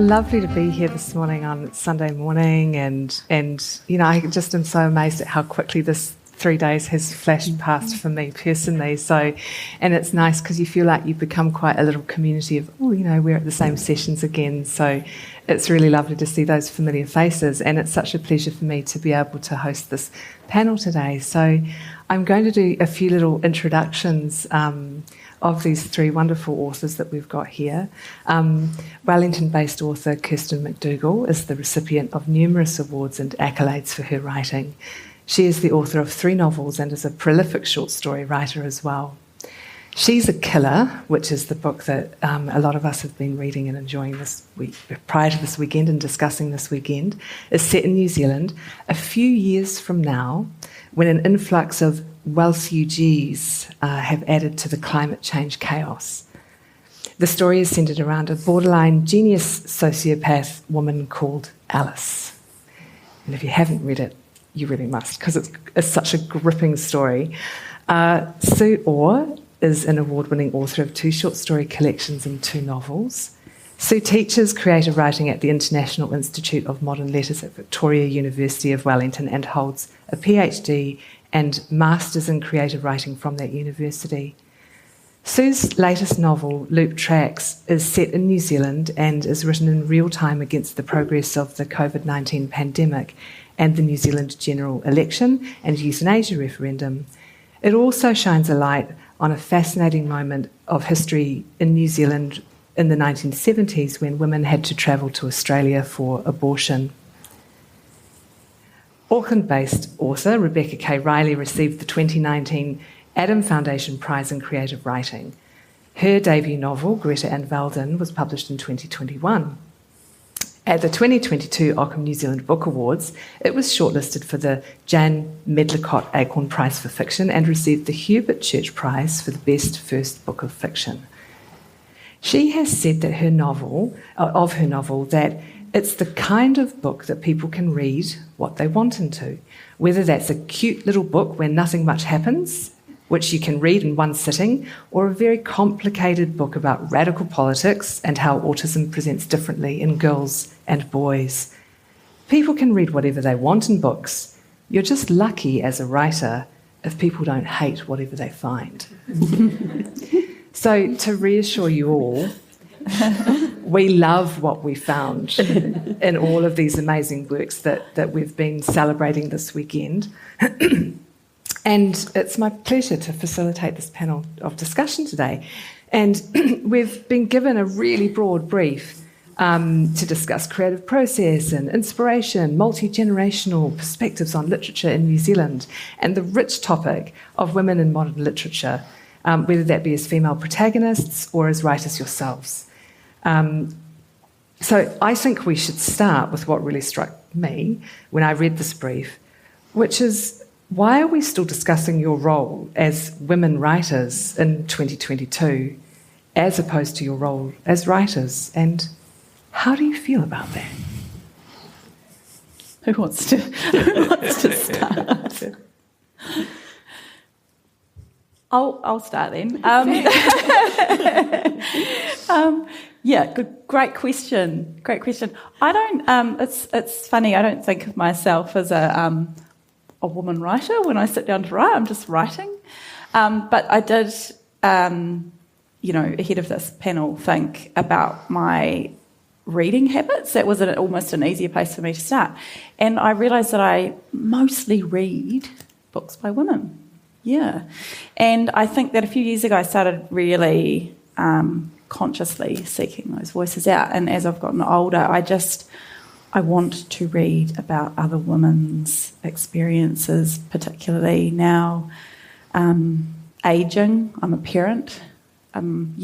lovely to be here this morning on Sunday morning, and I just am so amazed at how quickly this 3 days has flashed past for me personally. So, and it's nice because you feel like you've become quite a little community of, we're at the same sessions again. So it's really lovely to see those familiar faces, and it's such a pleasure for me to be able to host this panel today. So I'm going to do a few little introductions of these three wonderful authors that we've got here. Wellington-based author Kirsten McDougall is the recipient of numerous awards and accolades for her writing. She is the author of 3 novels and is a prolific short story writer as well. She's a Killer, which is the book that a lot of us have been reading and enjoying this week, prior to this weekend and discussing this weekend, is set in New Zealand a few years from now, when an influx of Welsh have added to the climate change chaos. The story is centred around a borderline genius sociopath woman called Alice. And if you haven't read it, you really must, because it's such a gripping story. Sue Orr is an award-winning author of 2 short story collections and 2 novels. Sue teaches creative writing at the International Institute of Modern Letters at Victoria University of Wellington and holds a PhD and Masters in Creative Writing from that university. Sue's latest novel, Loop Tracks, is set in New Zealand and is written in real time against the progress of the COVID-19 pandemic and the New Zealand general election and euthanasia referendum. It also shines a light on a fascinating moment of history in New Zealand in the 1970s when women had to travel to Australia for abortion. Auckland-based author Rebecca K. Reilly received the 2019 Adam Foundation Prize in Creative Writing. Her debut novel, Greta and Valden, was published in 2021. At the 2022 Ockham New Zealand Book Awards, it was shortlisted for the Jan Medlicott Acorn Prize for Fiction and received the Hubert Church Prize for the Best First Book of Fiction. She has said that her novel that it's the kind of book that people can read what they want into, whether that's a cute little book where nothing much happens, which you can read in one sitting, or a very complicated book about radical politics and how autism presents differently in girls and boys. People can read whatever they want in books. You're just lucky as a writer if people don't hate whatever they find. So to reassure you all, we love what we found in all of these amazing works that we've been celebrating this weekend. And it's my pleasure to facilitate this panel of discussion today. And we've been given a really broad brief to discuss creative process and inspiration, multi-generational perspectives on literature in New Zealand, and the rich topic of women in modern literature, whether that be as female protagonists or as writers yourselves. So I think we should start with what really struck me when I read this brief, which is, why are we still discussing your role as women writers in 2022 as opposed to your role as writers? And how do you feel about that? Who wants to start? I'll start then. Great question. I don't. It's funny. I don't think of myself as a woman writer when I sit down to write. I'm just writing. But I did, ahead of this panel, think about my reading habits. That was almost an easier place for me to start. And I realised that I mostly read books by women. Yeah. And I think that a few years ago I started really consciously seeking those voices out. And as I've gotten older, I want to read about other women's experiences, particularly now aging. I'm a parent. And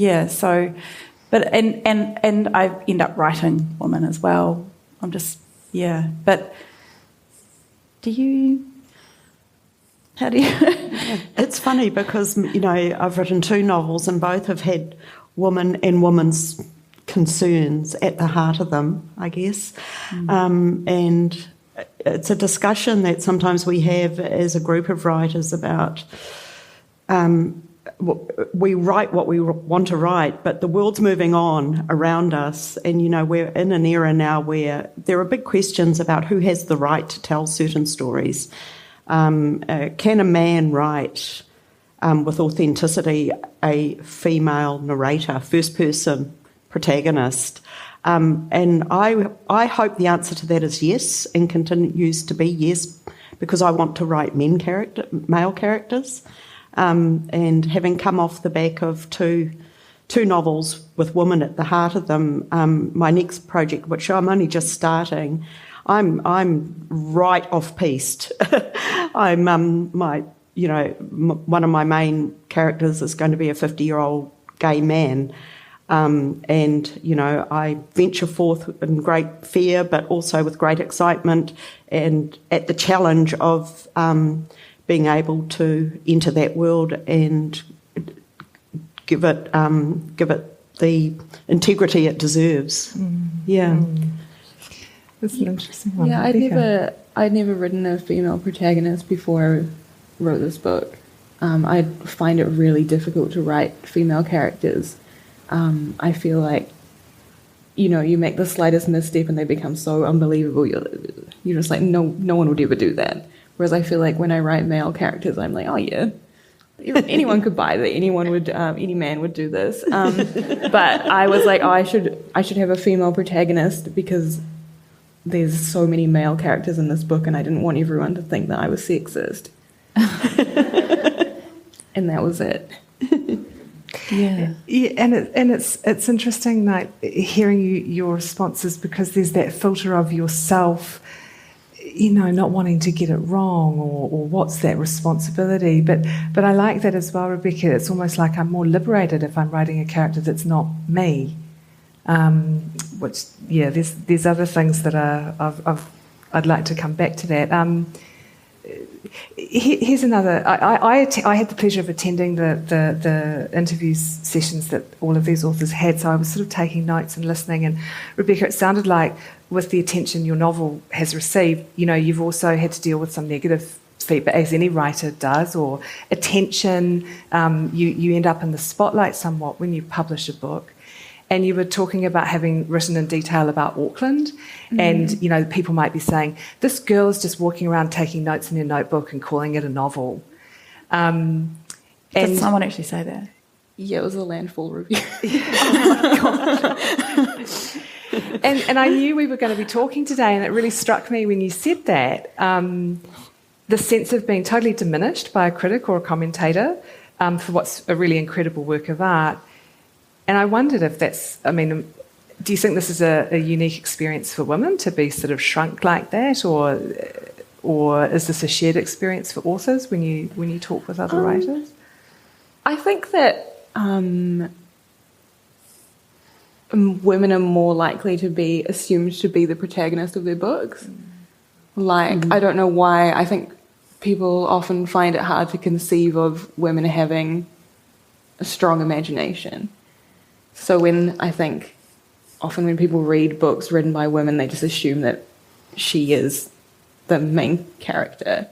I end up writing women as well. But how do you? It's funny because, I've written 2 novels and both have had women and women's concerns at the heart of them, I guess. And it's a discussion that sometimes we have as a group of writers about we write what we want to write, but the world's moving on around us, and we're in an era now where there are big questions about who has the right to tell certain stories. Can a man write with authenticity a female narrator, first person protagonist? And I hope the answer to that is yes, and continues to be yes, because I want to write male characters. And having come off the back of two novels with women at the heart of them, my next project, which I'm only just starting, I'm right off piste. One of my main characters is going to be a 50-year-old gay man. I venture forth in great fear, but also with great excitement, and at the challenge of being able to enter that world and give it the integrity it deserves. Yeah. That's an interesting one. Yeah, I'd never written a female protagonist before I wrote this book. I find it really difficult to write female characters. I feel like, you make the slightest misstep and they become so unbelievable. You're just like, no one would ever do that. Whereas I feel like when I write male characters, I'm like, oh yeah, anyone could buy that. Any man would do this. But I was like, oh, I should have a female protagonist because there's so many male characters in this book, and I didn't want everyone to think that I was sexist. And that was it. Yeah, and it's interesting, like hearing your responses, because there's that filter of yourself, not wanting to get it wrong, or what's that responsibility. But I like that as well, Rebecca. It's almost like I'm more liberated if I'm writing a character that's not me. There's other things that I'd like to come back to that. Here's another. I had the pleasure of attending the interview sessions that all of these authors had, so I was sort of taking notes and listening. And Rebecca, it sounded like with the attention your novel has received, you've also had to deal with some negative feedback, as any writer does, or attention. You end up in the spotlight somewhat when you publish a book. And you were talking about having written in detail about Auckland, and people might be saying, this girl is just walking around taking notes in her notebook and calling it a novel. Did someone actually say that? Yeah, it was a landfall review. And I knew we were going to be talking today, and it really struck me when you said that, the sense of being totally diminished by a critic or a commentator for what's a really incredible work of art. And I wondered if do you think this is a unique experience for women to be sort of shrunk like that, or is this a shared experience for authors when you talk with other writers? I think that women are more likely to be assumed to be the protagonist of their books. I don't know why. I think people often find it hard to conceive of women having a strong imagination. So often when people read books written by women, they just assume that she is the main character.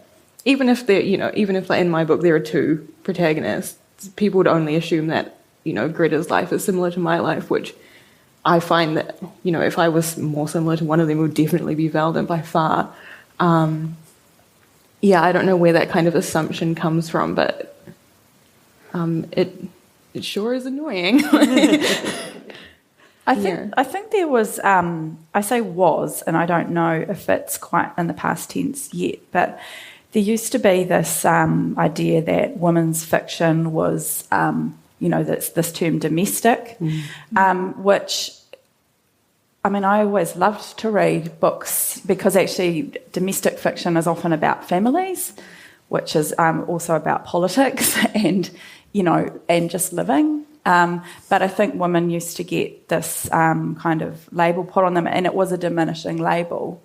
Even if in my book there are two protagonists, people would only assume that, Greta's life is similar to my life, which I find that, if I was more similar to one of them, it would definitely be Velda by far. I don't know where that kind of assumption comes from, but it sure is annoying. I think there was, I say was, and I don't know if it's quite in the past tense yet, but there used to be this idea that women's fiction was, this term domestic, which, I always loved to read books because actually domestic fiction is often about families, which is also about politics and just living. But I think women used to get this kind of label put on them, and it was a diminishing label.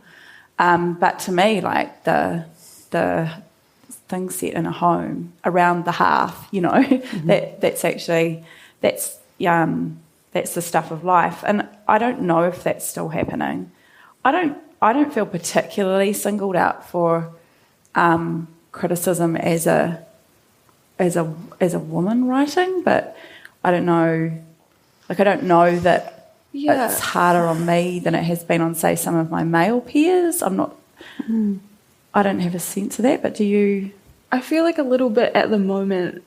But to me, like the thing set in a home around the hearth, that's the stuff of life. And I don't know if that's still happening. I don't feel particularly singled out for criticism as a as a woman writing, but I don't know. Like, I don't know that it's harder on me than it has been on, say, some of my male peers. I'm not. I don't have a sense of that, but do you? I feel like a little bit at the moment.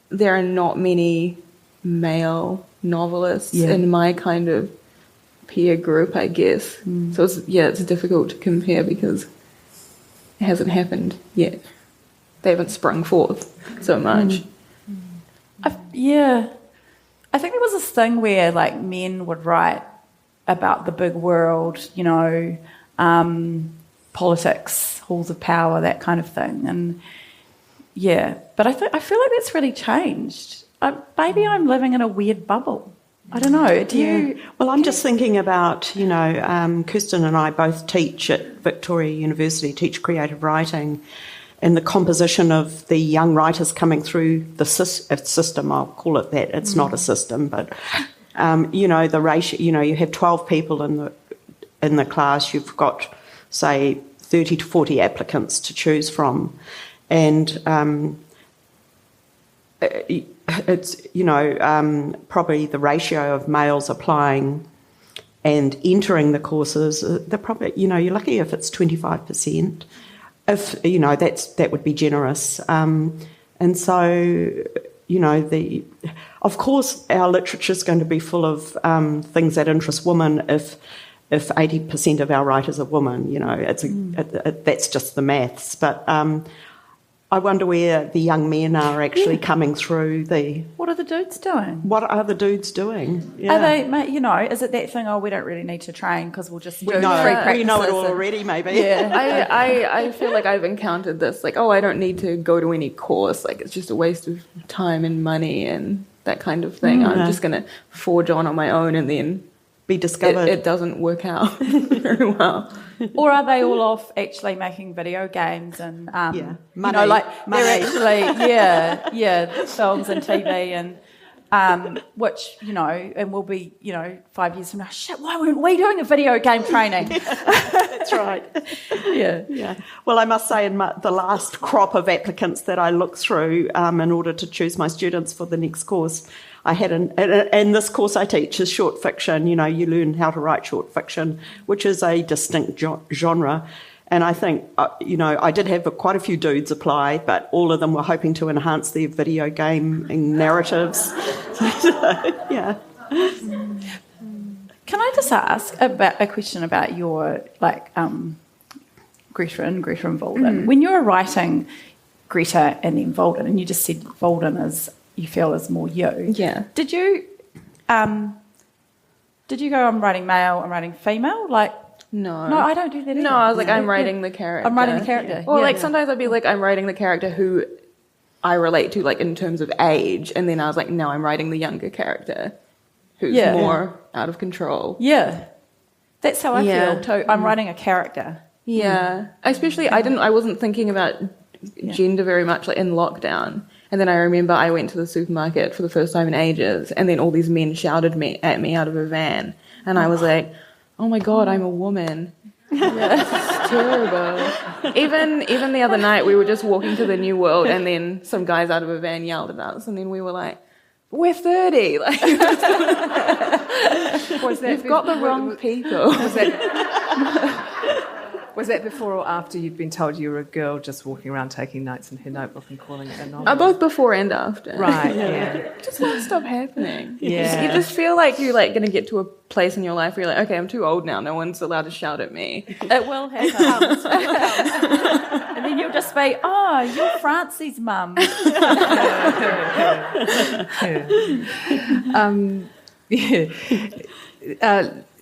There are not many male novelists in my kind of peer group, I guess. So it's difficult to compare because it hasn't happened yet. They haven't sprung forth so much. I think there was this thing where like men would write about the big world, you know, politics, halls of power, that kind of thing, and but I feel like that's really changed. Maybe I'm living in a weird bubble. I don't know. Do you? Well, I'm just thinking about, you know, Kirsten and I both teach at Victoria University, teach creative writing, and the composition of the young writers coming through the system, I'll call it that. It's not a system, but, you know, the ratio, you know, you have 12 people in the class, you've got, say, 30 to 40 applicants to choose from. And it's, you know, probably the ratio of males applying and entering the courses, they're probably, you know, you're lucky if it's 25%. If, you know, that would be generous. And so, you know, of course our literature is going to be full of things that interest women if 80% of our writers are women, you know, that's just the maths. But I wonder where the young men are actually coming through What are the dudes doing? What are the dudes doing? Yeah. Are they, you know, is it that thing, we don't really need to train because we'll just do free we practices? know it already, maybe. Yeah, I feel like I've encountered this, like, I don't need to go to any course, like, it's just a waste of time and money and that kind of thing. I'm just going to forge on my own and then be discovered. It doesn't work out very well. Or are they all off actually making video games and, money, you know, like they're actually, films and TV and, which, you know, and will be, you know, 5 years from now, shit, why weren't we doing a video game training? That's right. Yeah. Well, I must say in the last crop of applicants that I looked through in order to choose my students for the next course, I had and this course I teach is short fiction. You know, you learn how to write short fiction, which is a distinct genre. And I think, you know, I did have quite a few dudes apply, but all of them were hoping to enhance their video gaming narratives. Yeah. Can I just ask a question about your, like, Greta and Volden? When you were writing Greta and then Volden, and you just said Volden you feel is more you. Yeah. Did you go, I'm writing male, I'm writing female? Like, No, I don't do that either. No, I was like, I'm writing the character. I'm writing the character. Or like sometimes I'd be like, I'm writing the character who I relate to, like in terms of age, and then I was like, no, I'm writing the younger character who's more out of control. Yeah. That's how I feel too. I'm writing a character. Yeah. Especially I wasn't thinking about gender very much like in lockdown. And then I remember I went to the supermarket for the first time in ages, and then all these men shouted at me out of a van, and I was like, oh my God, I'm a woman. It's terrible. Even the other night, we were just walking to the New World, and then some guys out of a van yelled at us, and then we were like, we're 30. Like, you've got the wrong people. Was that before or after you'd been told you were a girl just walking around taking notes in her notebook and calling it a novel? Both before and after. Right, yeah. It just won't stop happening. Yeah. You just feel like you're like going to get to a place in your life where you're like, okay, I'm too old now. No one's allowed to shout at me. It will happen. And then you'll just be, oh, you're Francie's mum.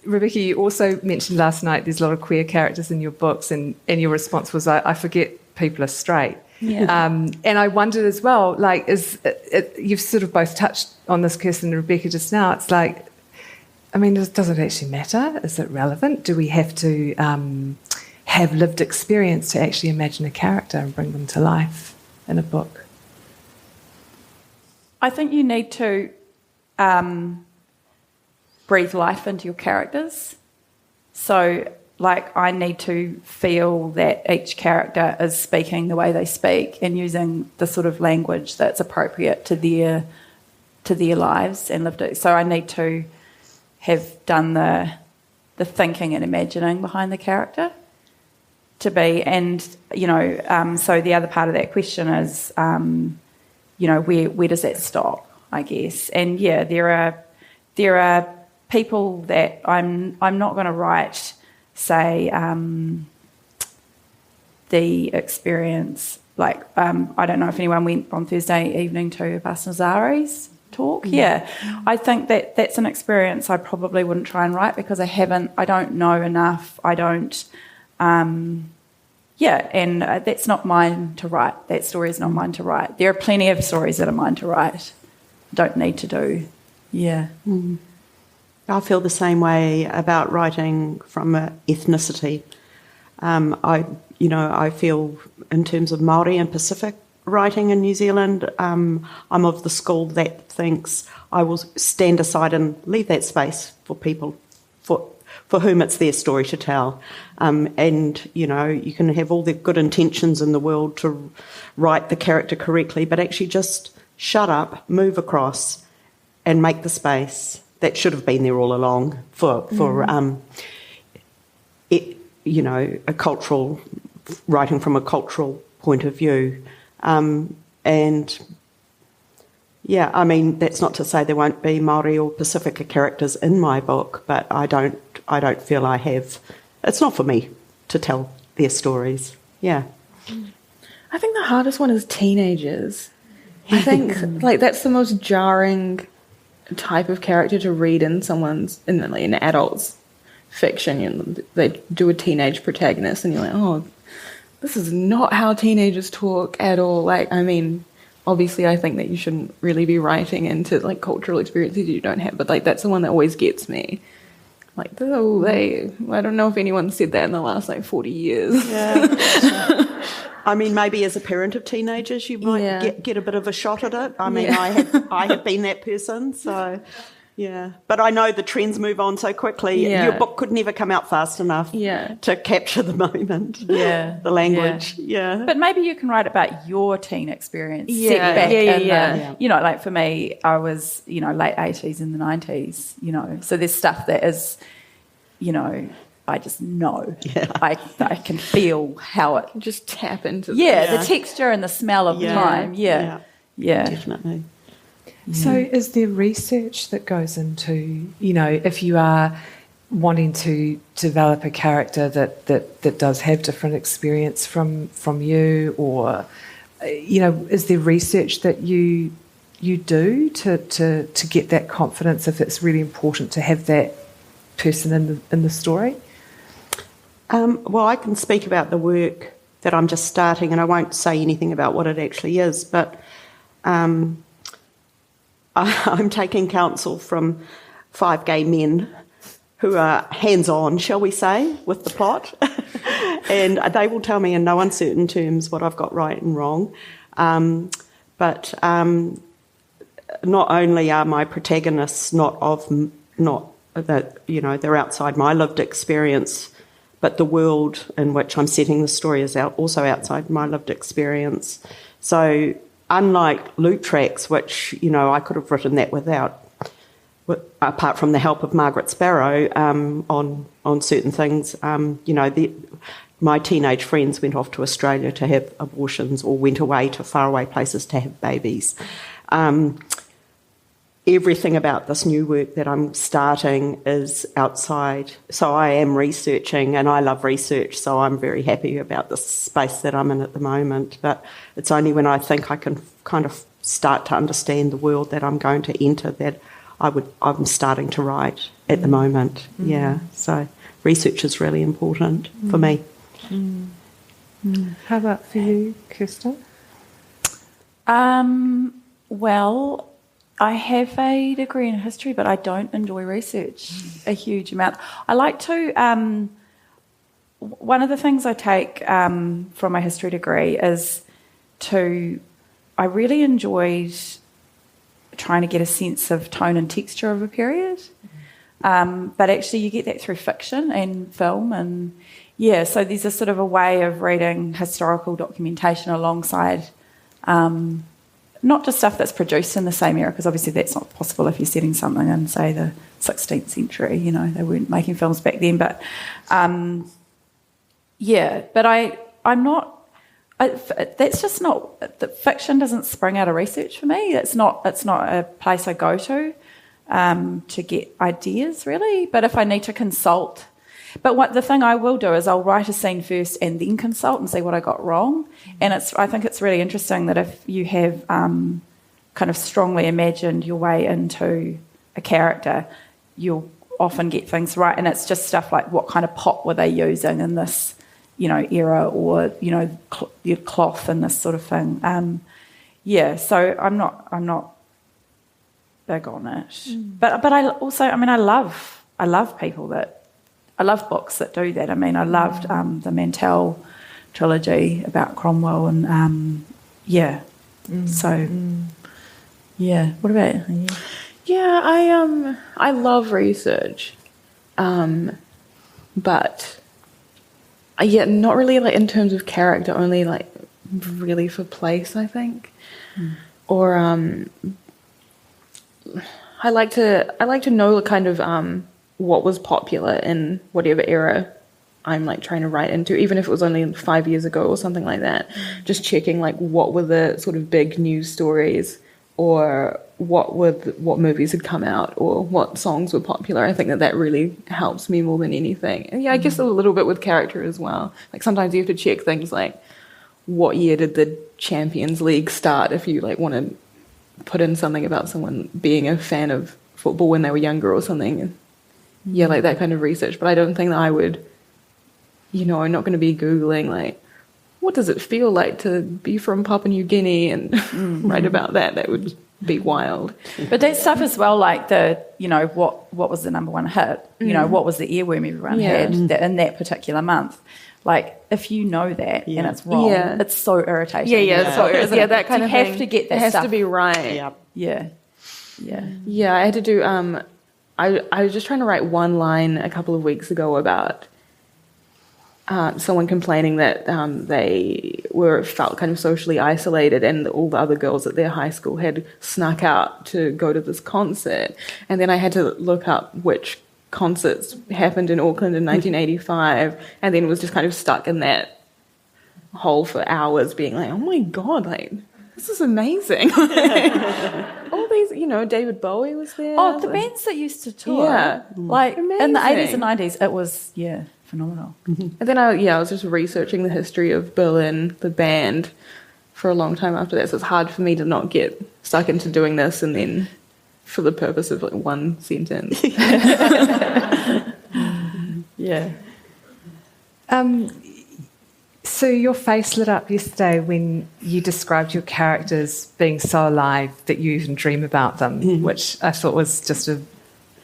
Rebecca, you also mentioned last night there's a lot of queer characters in your books, and your response was, I forget people are straight. Yeah. And I wondered as well, like, you've sort of both touched on this, Kirsten and Rebecca, just now. It's like, I mean, does it actually matter? Is it relevant? Do we have to have lived experience to actually imagine a character and bring them to life in a book? I think you need to breathe life into your characters. So like I need to feel that each character is speaking the way they speak and using the sort of language that's appropriate to their lives and lived it. So I need to have done the thinking and imagining behind the character to be. And, so the other part of that question is, where does that stop, I guess? And, yeah, there are people that I'm not going to write, say, the experience, like, I don't know if anyone went on Thursday evening to Abbas Nazari's talk. Yeah. I think that's an experience I probably wouldn't try and write because I don't know enough. I don't, and that's not mine to write. That story is not mine to write. There are plenty of stories that are mine to write. Don't need to do. Yeah. Mm. I feel the same way about writing from ethnicity. I feel in terms of Māori and Pacific writing in New Zealand, I'm of the school that thinks I will stand aside and leave that space for people for whom it's their story to tell. You can have all the good intentions in the world to write the character correctly, but actually just shut up, move across, and make the space that should have been there all along for a cultural, writing from a cultural point of view. That's not to say there won't be Māori or Pacifica characters in my book, but I don't feel I have. It's not for me to tell their stories. Yeah. I think the hardest one is teenagers. I think that's the most jarring type of character to read in an adult's fiction. They do a teenage protagonist, and you're like, oh, this is not how teenagers talk at all. Obviously, I think that you shouldn't really be writing into cultural experiences you don't have, but that's the one that always gets me. I don't know if anyone said that in the last 40 years. Yeah. Maybe as a parent of teenagers, you might get a bit of a shot at it. I have been that person, so yeah. But I know the trends move on so quickly. Yeah. Your book could never come out fast enough to capture the moment. Yeah, the language. Yeah. But maybe you can write about your teen experience. Yeah. Set back Yeah. for me, I was late 80s and the 90s. So there's stuff that is, I just know. Yeah. I can feel how it... Just tap into the texture and the smell of the time. Yeah. Definitely. So is there research that goes into, if you are wanting to develop a character that does have different experience from you, or, is there research that you do to get that confidence if it's really important to have that person in the story? Well, I can speak about the work that I'm just starting, and I won't say anything about what it actually is, but I'm taking counsel from 5 gay men who are hands-on, shall we say, with the plot. And they will tell me in no uncertain terms what I've got right and wrong. But not only are my protagonists they're outside my lived experience, but the world in which I'm setting the story is also outside my lived experience. So unlike Loot Tracks, which, I could have written that apart from the help of Margaret Sparrow on certain things, my teenage friends went off to Australia to have abortions or went away to faraway places to have babies. Everything about this new work that I'm starting is outside. So I am researching, and I love research, so I'm very happy about the space that I'm in at the moment. But it's only when I think I can kind of start to understand the world that I'm going to enter that I'm starting to write at the moment. Mm. Yeah, so research is really important for me. Mm. Mm. How about for you, Kirsten? Well, I have a degree in history, but I don't enjoy research a huge amount. I like to... one of the things I take from my history degree is I really enjoyed trying to get a sense of tone and texture of a period. But actually you get that through fiction and film, and so there's a sort of a way of reading historical documentation alongside not just stuff that's produced in the same era, because obviously that's not possible if you're setting something in, say, the 16th century. They weren't making films back then. But, but I'm not... that's just not... The fiction doesn't spring out of research for me. It's not a place I go to get ideas, really. But if I need to consult... But the thing I will do is I'll write a scene first and then consult and see what I got wrong. And I think it's really interesting that if you have kind of strongly imagined your way into a character, you'll often get things right. And it's just stuff like what kind of pot were they using in this, era, or your cloth and this sort of thing. So I'm not big on it. But I also, I love people that. I love books that do that. I loved the Mantell trilogy about Cromwell, and What about you? Yeah, I love research, but not really like in terms of character, only like really for place, I think, or I like to know kind of what was popular in whatever era I'm like trying to write into, even if it was only 5 years ago or something like that. Just checking like what were the sort of big news stories, or what movies had come out, or what songs were popular. I think that really helps me more than anything. And I guess a little bit with character as well. Like sometimes you have to check things like what year did the Champions League start, if you like want to put in something about someone being a fan of football when they were younger or something. Like that kind of research. But I don't think that I would, I'm not going to be Googling, like, what does it feel like to be from Papua New Guinea and write about that? That would be wild. But that stuff as well, like what was the number one hit? What was the earworm everyone had in that particular month? Like, if you know that and it's wrong, it's so irritating. It's so irritating. Yeah, that kind of thing. You have to get that it has stuff. to be right. Yeah. I had to do... I was just trying to write one line a couple of weeks ago about someone complaining that they felt kind of socially isolated, and all the other girls at their high school had snuck out to go to this concert. And then I had to look up which concerts happened in Auckland in 1985, and then was just kind of stuck in that hole for hours, being like, oh my God, like... this is amazing. All these, David Bowie was there. Oh, the bands that used to tour. Yeah. Like, amazing. In the 80s and 90s, it was, phenomenal. And then I was just researching the history of Berlin, the band, for a long time after that. So it's hard for me to not get stuck into doing this and then for the purpose of like one sentence. So your face lit up yesterday when you described your characters being so alive that you even dream about them, which I thought was just a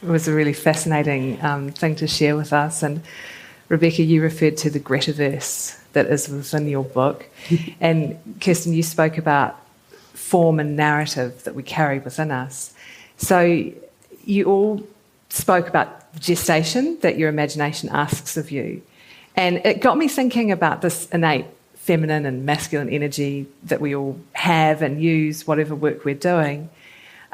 really fascinating thing to share with us. And Rebecca, you referred to the Gretaverse that is within your book. And Kirsten, you spoke about form and narrative that we carry within us. So you all spoke about gestation that your imagination asks of you. And it got me thinking about this innate feminine and masculine energy that we all have and use whatever work we're doing.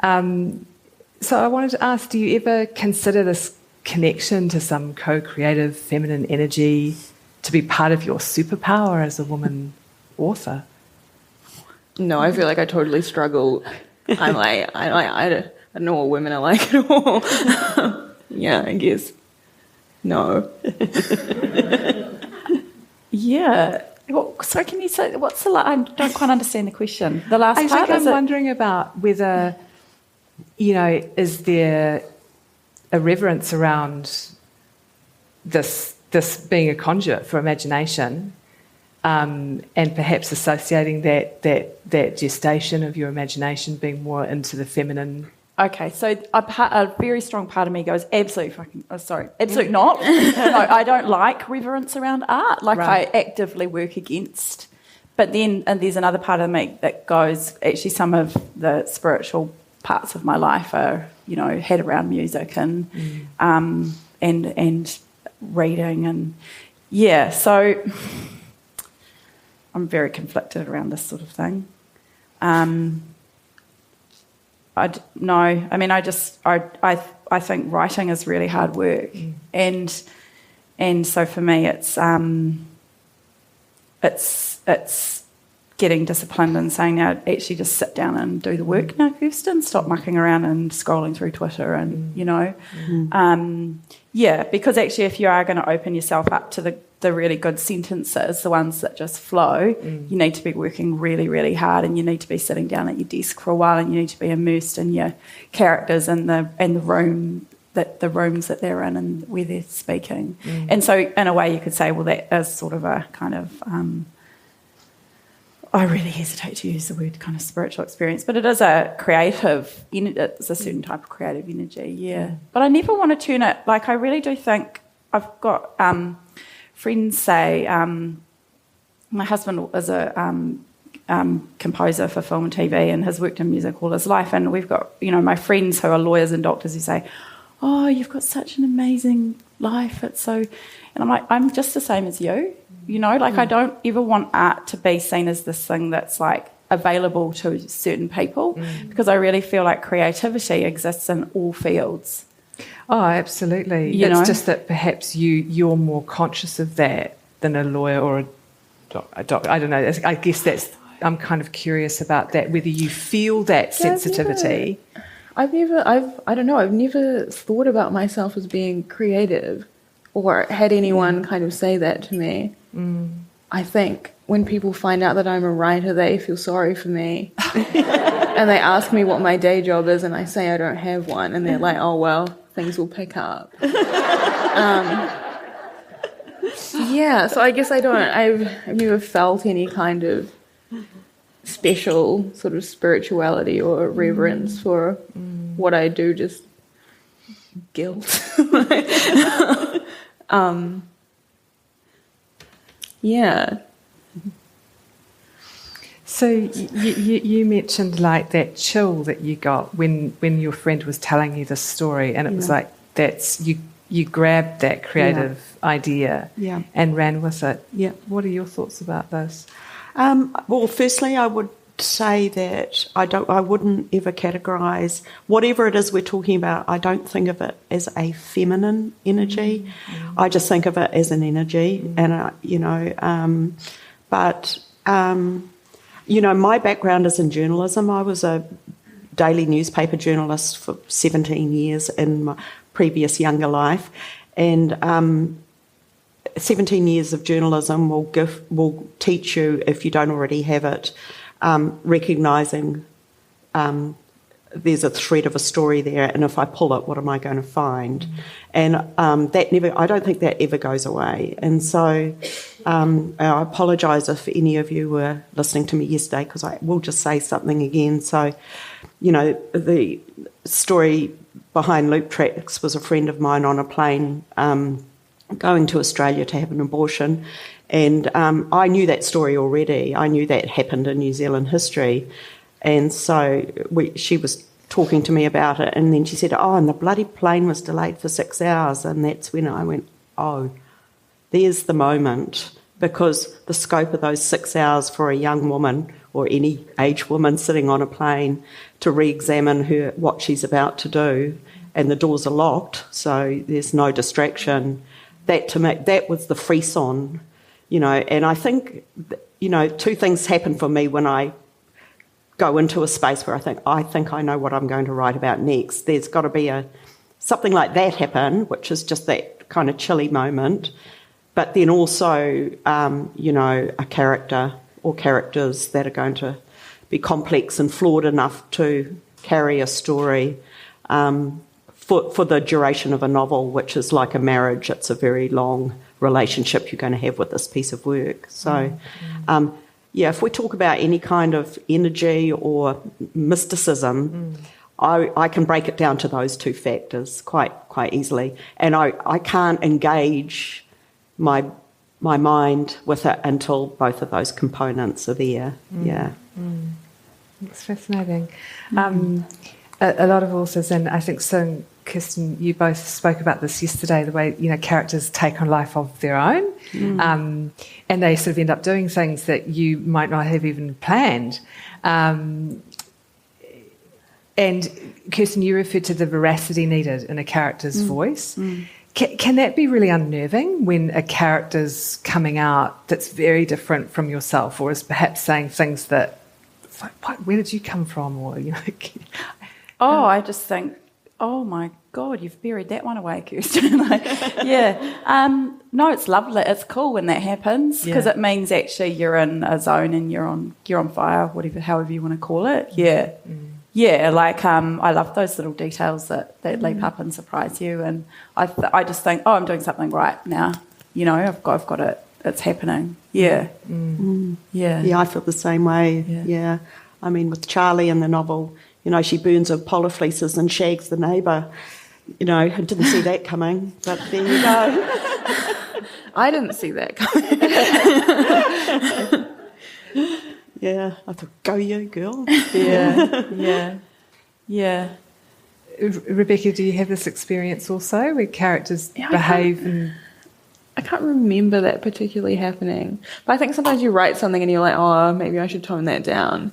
So I wanted to ask, do you ever consider this connection to some co-creative feminine energy to be part of your superpower as a woman author? No, I feel like I totally struggle. I'm like, I don't know what women are like at all. I guess. No. So can you say, what's the I don't quite understand the question. The last part, I'm wondering about whether, is there a reverence around this being a conduit for imagination, and perhaps associating that gestation of your imagination being more into the feminine. Okay, so a very strong part of me goes, absolute not. No, I don't like reverence around art. Like, right. I actively work against. But then, and there's another part of me that goes, actually some of the spiritual parts of my life are, head around music and reading and so I'm very conflicted around this sort of thing. I think writing is really hard work, and so for me it's getting disciplined and saying, now actually just sit down and do the work now, Kirsten. Stop mucking around and scrolling through Twitter and because actually if you are going to open yourself up to the really good sentences, the ones that just flow, you need to be working really, really hard, and you need to be sitting down at your desk for a while, and you need to be immersed in your characters and the room, the rooms that they're in and where they're speaking. And so in a way you could say, well, that is sort of a kind of I really hesitate to use the word kind of spiritual experience, but it is it's a certain type of creative energy, But I never want to turn it, like I really do think, I've got friends say, my husband is a composer for film and TV and has worked in music all his life, and we've got, my friends who are lawyers and doctors who say, oh, you've got such an amazing life, it's so... And I'm like, I'm just the same as you, I don't ever want art to be seen as this thing that's like available to certain people, because I really feel like creativity exists in all fields. Oh, absolutely. It's just that perhaps you're more conscious of that than a lawyer or a doctor. I don't know. I guess I'm kind of curious about that, whether you feel that sensitivity. I've never thought about myself as being creative or had anyone kind of say that to me. I think when people find out that I'm a writer, they feel sorry for me. And they ask me what my day job is, and I say I don't have one, and they're like, oh, well, things will pick up. So I guess I've never felt any kind of special sort of spirituality or reverence for what I do, just guilt. So you mentioned like that chill that you got when your friend was telling you this story, and it was like you grabbed that creative idea and ran with it. Yeah. What are your thoughts about this? Well, firstly, I would say that I wouldn't ever categorise whatever it is we're talking about. I don't think of it as a feminine energy. I just think of it as an energy, and my background is in journalism. I was a daily newspaper journalist for 17 years in my previous younger life, and 17 years of journalism will teach you, if you don't already have it, recognising there's a thread of a story there, and if I pull it, what am I going to find? And I don't think that ever goes away. And so I apologise if any of you were listening to me yesterday, because I will just say something again. So, the story behind Loop Tracks was a friend of mine on a plane going to Australia to have an abortion. And I knew that story already. I knew that happened in New Zealand history. And so she was talking to me about it, and then she said, oh, and the bloody plane was delayed for 6 hours. And that's when I went, oh, there's the moment, because the scope of those 6 hours for a young woman or any age woman sitting on a plane to re-examine what she's about to do, and the doors are locked, so there's no distraction. That to me, that was the frisson, and I think, two things happen for me when I go into a space where I think I know what I'm going to write about next. There's got to be something like that happen, which is just that kind of chilly moment, but then also, a character or characters that are going to be complex and flawed enough to carry a story for the duration of a novel, which is like a marriage. It's a very long relationship you're going to have with this piece of work. So, if we talk about any kind of energy or mysticism, I can break it down to those two factors quite easily, and I can't engage my mind with it until both of those components are there. It's fascinating. a lot of authors, and I think so, Kirsten, you both spoke about this yesterday, the way, characters take on life of their own, and they sort of end up doing things that you might not have even planned. And Kirsten, you referred to the veracity needed in a character's voice. Can that be really unnerving when a character's coming out that's very different from yourself, or is perhaps saying things that, it's like, where did you come from? Or I just think, oh my God, you've buried that one away, Kirsten. No, it's lovely. It's cool when that happens, because it means actually you're in a zone and you're on fire, however you want to call it. I love those little details that leap up and surprise you, and I just think, I'm doing something right now. I've got it. It's happening. Yeah. Yeah, I feel the same way. Yeah. I mean, with Charlie in the novel, she burns her polar fleeces and shags the neighbour. I didn't see that coming, but there you go. I didn't see that coming. Yeah, I thought, go you, girl. Yeah. Rebecca, do you have this experience also where characters behave? I can't remember that particularly happening. But I think sometimes you write something and you're like, oh, maybe I should tone that down.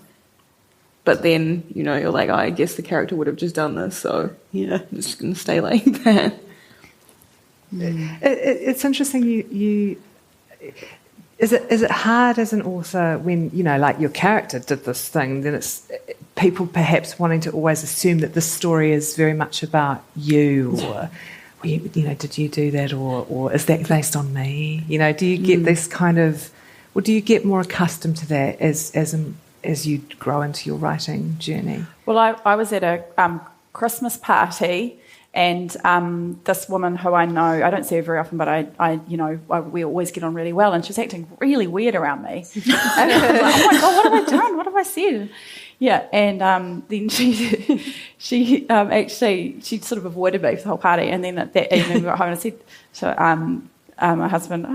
But then, you're like, oh, I guess the character would have just done this, so I'm just going to stay like that. It's interesting. Is it hard as an author when your character did this thing? Then it's people perhaps wanting to always assume that this story is very much about you, or did you do that, or is that based on me? Do you get this kind of, or do you get more accustomed to that as you grow into your writing journey? Well, I was at a Christmas party, and this woman who I know, I don't see her very often, but we always get on really well, and she was acting really weird around me. And I was like, oh my God, what have I done? What have I said? Yeah, and then she sort of avoided me for the whole party, and then that evening we got home and I said to my husband,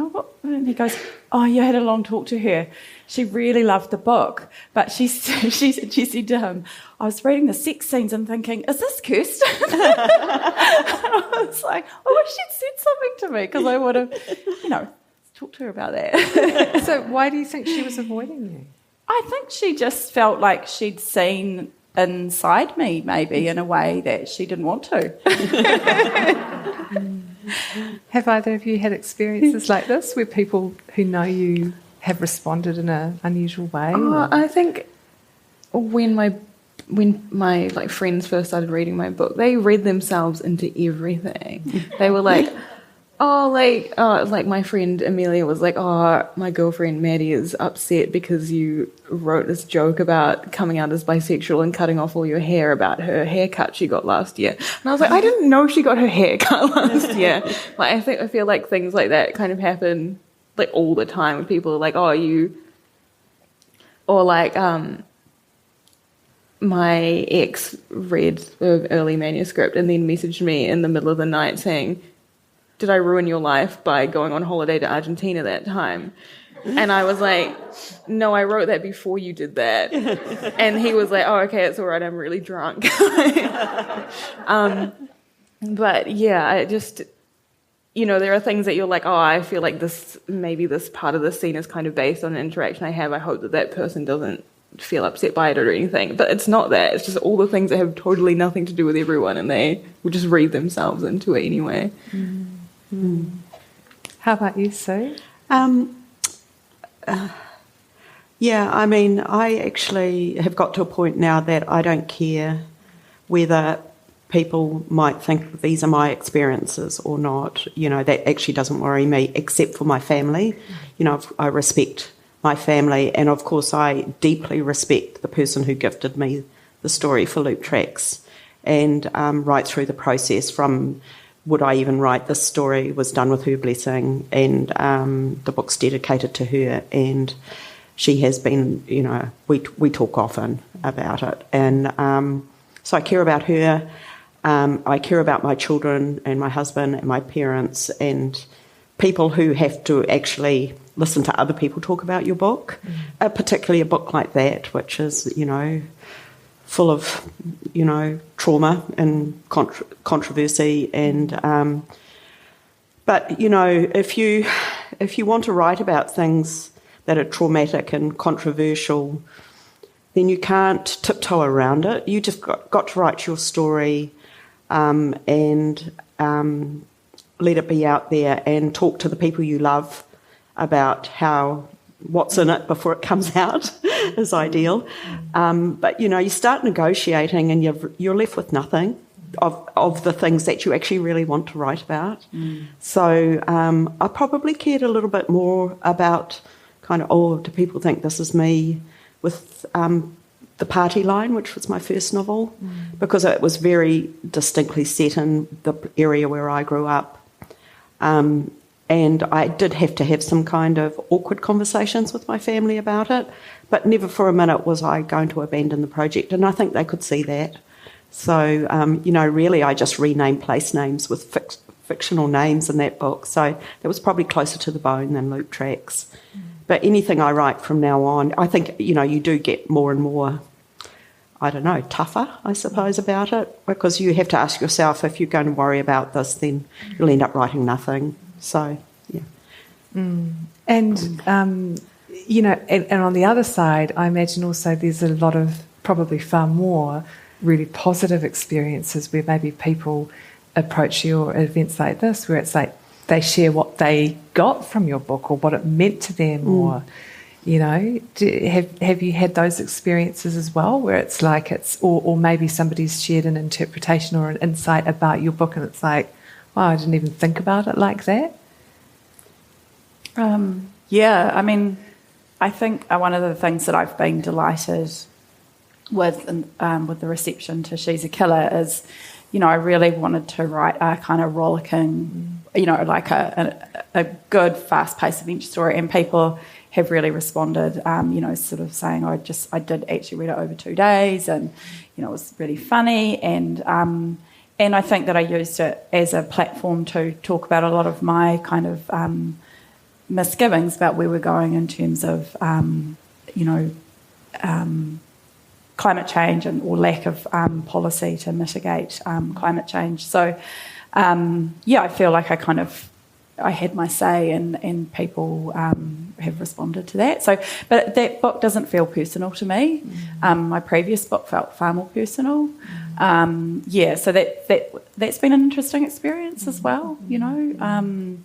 and he goes, oh, you had a long talk to her. She really loved the book, but she said to him, I was reading the sex scenes and thinking, is this Kirsten? I was like, I wish she'd said something to me, because I would have, talked to her about that. So why do you think she was avoiding you? I think she just felt like she'd seen inside me, maybe, in a way that she didn't want to. Have either of you had experiences like this where people who know you have responded in an unusual way? I think when my friends first started reading my book, they read themselves into everything. They were like, like my friend Amelia was like, oh, my girlfriend Maddie is upset because you wrote this joke about coming out as bisexual and cutting off all your hair about her haircut she got last year. And I was like, I didn't know she got her hair cut last year. I feel like things like that kind of happen like all the time, when people are like, oh, you, or like my ex read the early manuscript and then messaged me in the middle of the night saying, did I ruin your life by going on holiday to Argentina that time? And I was like, no, I wrote that before you did that. And he was like, oh, okay, it's all right, I'm really drunk. But yeah, I just, there are things that you're like, oh, I feel like maybe this part of the scene is kind of based on an interaction I have. I hope that person doesn't feel upset by it or anything. But it's not that. It's just all the things that have totally nothing to do with everyone, and they will just read themselves into it anyway. How about you, Sue? Yeah, I mean, I actually have got to a point now that I don't care whether people might think these are my experiences or not. That actually doesn't worry me, except for my family. I respect my family, and of course I deeply respect the person who gifted me the story for Loop Tracks, and right through the process from would I even write this story was done with her blessing, and the book's dedicated to her, and she has been, we talk often about it, and so I care about her. I care about my children and my husband and my parents and people who have to actually listen to other people talk about your book, particularly a book like that, which is, full of, trauma and controversy. And but if you want to write about things that are traumatic and controversial, then you can't tiptoe around it. You just got to write your story and let it be out there and talk to the people you love about what's in it before it comes out is ideal. But, you start negotiating and you're left with nothing of the things that you actually really want to write about. So I probably cared a little bit more about kind of, do people think this is me with The Party Line, which was my first novel, because it was very distinctly set in the area where I grew up. And I did have to have some kind of awkward conversations with my family about it, but never for a minute was I going to abandon the project, and I think they could see that. So, really I just renamed place names with fictional names in that book, so that was probably closer to the bone than loop tracks. But anything I write from now on, I think, you do get more and more, tougher, I suppose, about it, because you have to ask yourself, if you're going to worry about this, then you'll end up writing nothing. So, yeah. And, and on the other side, I imagine also there's a lot of, probably far more, really positive experiences where maybe people approach you at events like this, where it's like they share what they got from your book or what it meant to them, or, have you had those experiences as well, where it's like or maybe somebody's shared an interpretation or an insight about your book and it's like, wow, I didn't even think about it like that? I think one of the things that I've been delighted with the reception to She's a Killer is, I really wanted to write a kind of rollicking, like a good, fast-paced adventure story, and people have really responded, sort of saying, I did actually read it over 2 days, and, it was really funny, and I think that I used it as a platform to talk about a lot of my kind of misgivings about where we're going in terms of, climate change or lack of policy to mitigate climate change. So, I feel like I had my say, and people have responded to that. So, but that book doesn't feel personal to me. My previous book felt far more personal. So that's been an interesting experience as well. Can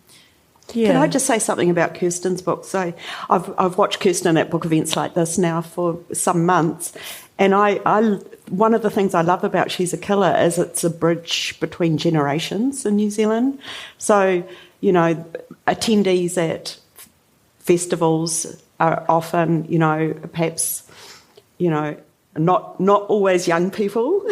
I just say something about Kirsten's book? So I've watched Kirsten at book events like this now for some months, and I one of the things I love about She's a Killer is it's a bridge between generations in New Zealand. So, attendees at festivals are often, perhaps, not always young people,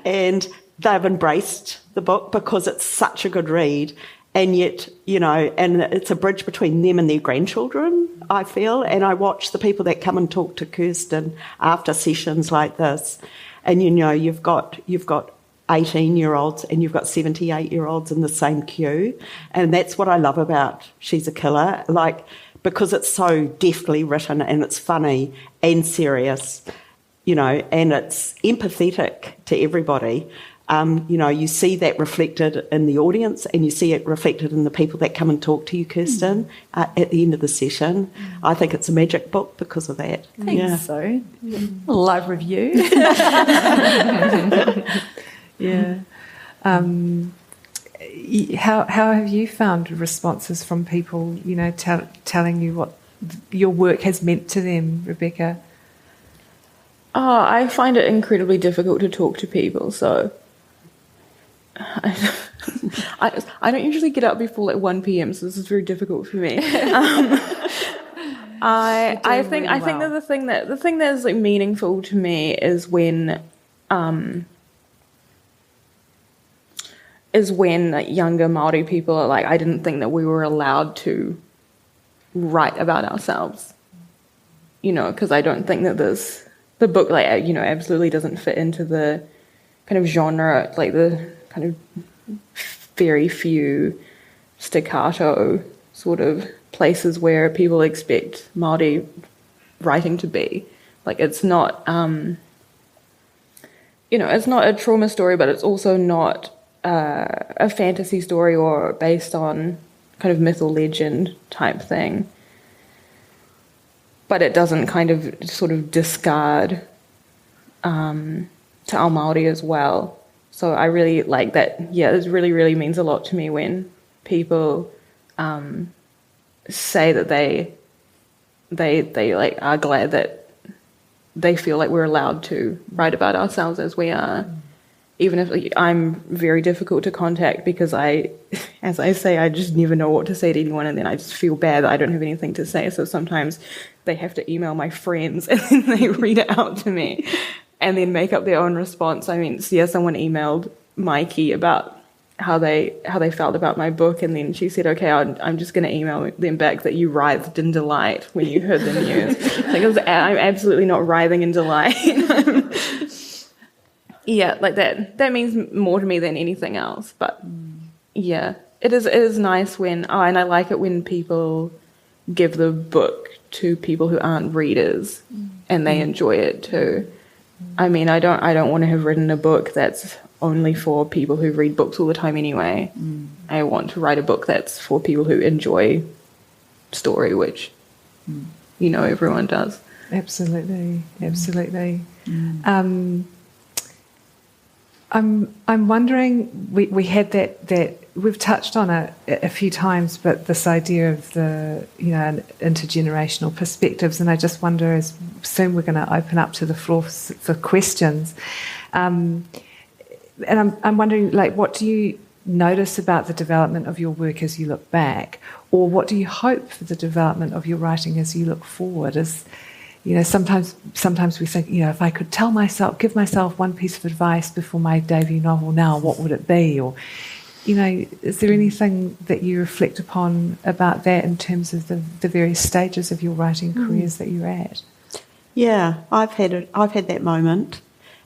and they've embraced the book because it's such a good read. And yet, and it's a bridge between them and their grandchildren, I feel. And I watch the people that come and talk to Kirsten after sessions like this. And, you've got 18-year-olds and you've got 78-year-olds in the same queue. And that's what I love about She's a Killer, because it's so deftly written and it's funny and serious, and it's empathetic to everybody. You see that reflected in the audience, and you see it reflected in the people that come and talk to you, Kirsten, at the end of the session. I think it's a magic book because of that. Thanks, so. A live review. Yeah. How have you found responses from people, telling you what your work has meant to them, Rebecca? I find it incredibly difficult to talk to people, so I don't usually get up before 1 p.m, so this is very difficult for me. I think that the thing that is meaningful to me is when younger Māori people are I didn't think that we were allowed to write about ourselves, because I don't think that the book absolutely doesn't fit into the kind of genre, the kind of very few staccato sort of places where people expect Māori writing to be. It's not it's not a trauma story, but it's also not a fantasy story or based on kind of myth or legend type thing. But it doesn't kind of sort of discard Te Ao Māori as well. So I really like that. Yeah, it really, really means a lot to me when people say that they like are glad that they feel like we're allowed to write about ourselves as we are. Even if I'm very difficult to contact because as I say, I just never know what to say to anyone, and then I just feel bad that I don't have anything to say. So sometimes they have to email my friends and then they read it out to me and then make up their own response. I mean, so yeah, someone emailed Mikey about how they felt about my book, and then she said, okay, I'm just going to email them back that you writhed in delight when you heard the news. I'm absolutely not writhing in delight. Yeah, like that means more to me than anything else. But yeah, it is nice when, and I like it when people give the book to people who aren't readers and they enjoy it too. I mean, I don't want to have written a book that's only for people who read books all the time anyway. I want to write a book that's for people who enjoy story, which everyone does. Absolutely. I'm wondering, we had that we've touched on it a few times, but this idea of the intergenerational perspectives, and I just wonder, as soon we're going to open up to the floor for questions, and I'm wondering, like, what do you notice about the development of your work as you look back, or what do you hope for the development of your writing as you look forward? Sometimes we think, if I could give myself one piece of advice before my debut novel now, what would it be? Or, is there anything that you reflect upon about that in terms of the various stages of your writing careers that you're at? Yeah, I've had that moment,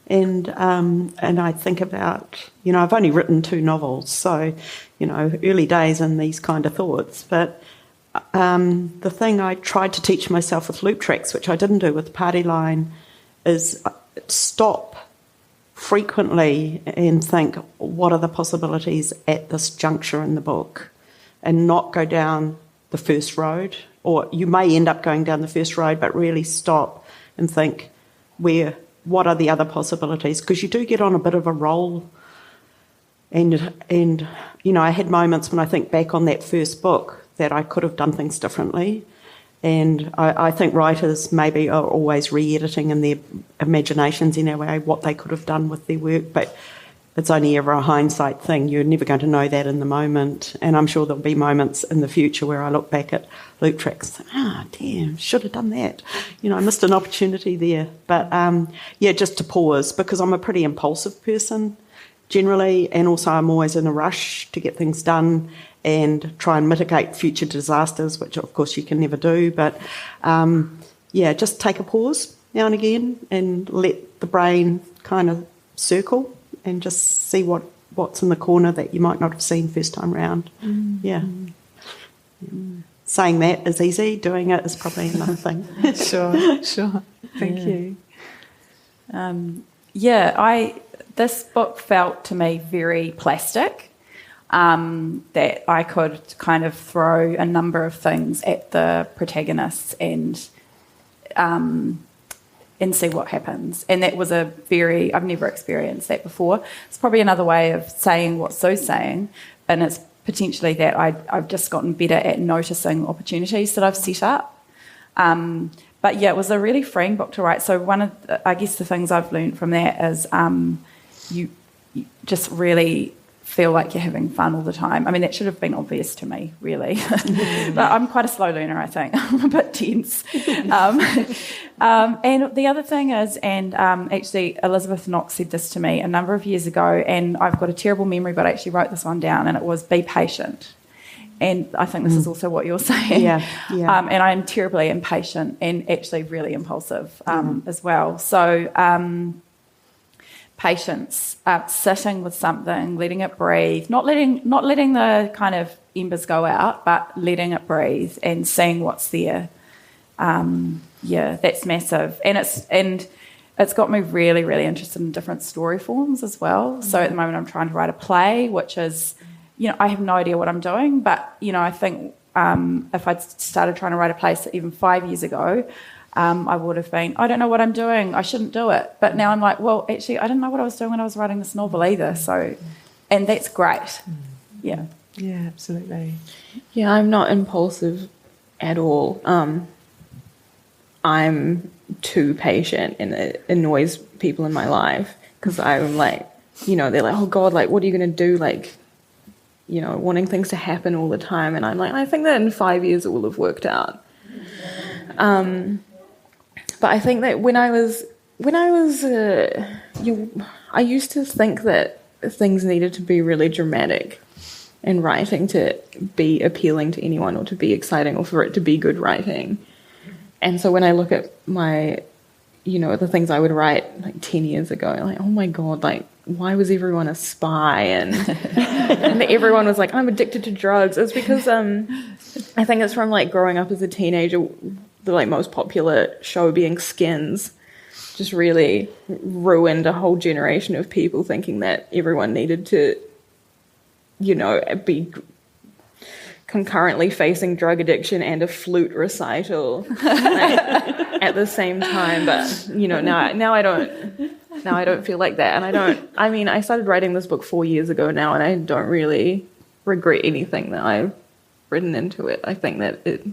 and I think about, I've only written 2 novels, so, early days and these kind of thoughts, but the thing I tried to teach myself with Loop Tracks, which I didn't do with Party Line, is stop frequently and think, what are the possibilities at this juncture in the book, and not go down the first road. Or you may end up going down the first road, but really stop and think, what are the other possibilities? Because you do get on a bit of a roll. And I had moments when I think back on that first book that I could have done things differently. And I think writers maybe are always re-editing in their imaginations in a way what they could have done with their work, but it's only ever a hindsight thing. You're never going to know that in the moment. And I'm sure there'll be moments in the future where I look back at Loop Tracks and think, damn, should have done that. I missed an opportunity there. But just to pause, because I'm a pretty impulsive person generally, and also I'm always in a rush to get things done and try and mitigate future disasters, which of course you can never do. But just take a pause now and again and let the brain kind of circle and just see what's in the corner that you might not have seen first time round. Saying that is easy, doing it is probably another thing. Sure. Thank you. This book felt to me very plastic. That I could kind of throw a number of things at the protagonists and see what happens. And that was I've never experienced that before. It's probably another way of saying what Sue's saying, and it's potentially that I've just gotten better at noticing opportunities that I've set up. But yeah, it was a really freeing book to write. So one of the things I've learned from that is you just really feel like you're having fun all the time. I mean, that should have been obvious to me, really. But I'm quite a slow learner, I think. I'm a bit tense. And the other thing is, actually Elizabeth Knox said this to me a number of years ago, and I've got a terrible memory, but I actually wrote this one down, and it was, be patient. And I think this is also what you're saying. Yeah. And I'm terribly impatient and actually really impulsive as well. So patience, sitting with something, letting it breathe, not letting the kind of embers go out, but letting it breathe and seeing what's there. That's massive. And it's got me really, really interested in different story forms as well. So at the moment I'm trying to write a play, which is, I have no idea what I'm doing, but, I think if I'd started trying to write a play even 5 years ago, I would have been, I don't know what I'm doing, I shouldn't do it. But now I'm like, well, actually, I didn't know what I was doing when I was writing this novel either. So, and that's great. Yeah. Yeah, absolutely. Yeah, I'm not impulsive at all. I'm too patient, and it annoys people in my life because I'm like, they're like, oh God, like, what are you going to do? Like, wanting things to happen all the time. And I'm like, I think that in 5 years it will have worked out. But I think that I used to think that things needed to be really dramatic in writing to be appealing to anyone or to be exciting or for it to be good writing. And so when I look at my, the things I would write like 10 years ago, like, oh my God, like, why was everyone a spy? And, and everyone was like, I'm addicted to drugs. It's because I think it's from like growing up as a teenager, the like most popular show being Skins just really ruined a whole generation of people thinking that everyone needed to, be concurrently facing drug addiction and a flute recital at the same time. But now I don't feel like that, and I started writing this book 4 years ago now, and I don't really regret anything that I've written into it. I think that it